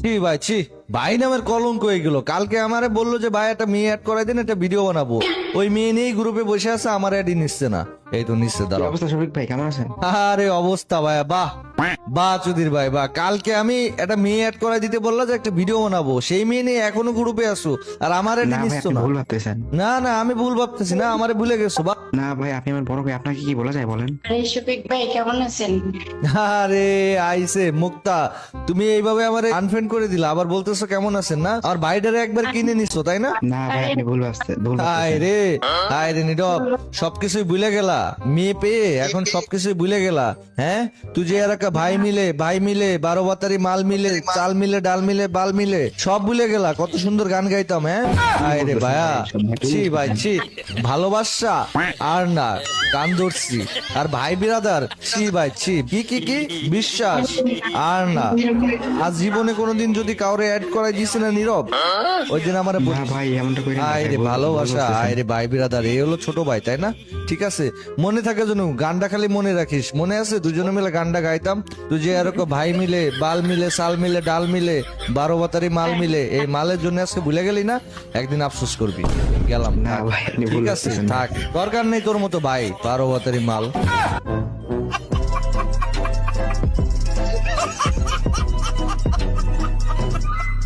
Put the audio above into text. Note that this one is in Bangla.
ছি ভাই ছি, ভাই নামের কলঙ্ক হয়ে গেল। কালকে আমারে বললো যে ভাই একটা মেয়ে অ্যাড করাই দিন, একটা ভিডিও বানাবো। ওই মেয়ে নিয়েই গ্রুপে বসে আছে, আমার অ্যাডই নিচ্ছে না। এই তো নিচ্ছে, কি দাঁড়াও। অবস্থা শফিক ভাই, কেমন আছেন? আরে অবস্থা ভাই, বাহ বাহ চুদির ভাই বাহ। কালকে আমি একটা মেয়ে অ্যাড করাই দিতে বললাম যে একটা ভিডিও বানাবো, সেই মেয়ে নিয়ে এখনো গ্রুপে আসো, আর আমার অ্যাডই না ভাই, নিচ্ছ আপনি না। ভুল ভাবতেছেন। না না, আমি ভুল ভাবতেছি না, আমারে ভুলে গেছো বা। না ভাই, আপনি আমার বড় ভাই, আপনাকে কি বলা যায় বলেন? আরে শফিক ভাই কেমন আছেন? আরে আইসে মুক্তা, তুমি এইভাবে আমার আনফ্রেন্ড করে দিলা, আবার বলতেছো কেমন আছেন না? আর ভাইটারে একবার কিনে নিছো তাই না? না ভাই, আপনি ভুল ভাবতেছেন। আয় রে নীরব, সবকিছুই ভুলে গেলা মেয়ে পেয়ে, এখন সবকিছুই ভুলে গেলা। হ্যাঁ, তুই যে এলাকা ভাই মিলে 12 বাতারি মাল মিলে, চাল মিলে, ডাল মিলে, বাল মিলে, সব ভুলে গেলা। কত সুন্দর গান গাইতাম। হ্যাঁ আয় রে ভাইয়া, ছি ভাই ছি, ভালোবাসা আর না, কান ধরছি। আর ভাই বিরাদার, ছি ভাই ছি, কি কি কি বিশ্বাস আর না। আজ জীবনে কোনোদিন যদি কাউরে অ্যাড করাই দিছি না নীরব, ওই দিন আমার না ভাই, এমনটা করি না আয় ভাই, রে ভুল ভালোবাসা, বুঝতেছেন। আয় রে ভাই বিরাদার, এই হলো ছোট ভাই তাই না? ঠিক আছে, মনে থাকে যেন, গানটা খালি মনে রাখিস। মনে আছে দুজনে মিলে গানটা গাইতাম, তুই যে এরকম ভাই মিলে, বাল মিলে, চাল মিলে, ডাল মিলে, 12 বাতারি মাল মিলে, এই মালের জন্য আজকে ভুলে গেলি না? একদিন আফসোস করবি। গেলাম, না থাক। ভাই, আপনি ভুল ঠিক আছে ভাবতেছেন। থাক, দরকার নেই তোর মতো ভাই 12 বাতারি মাল।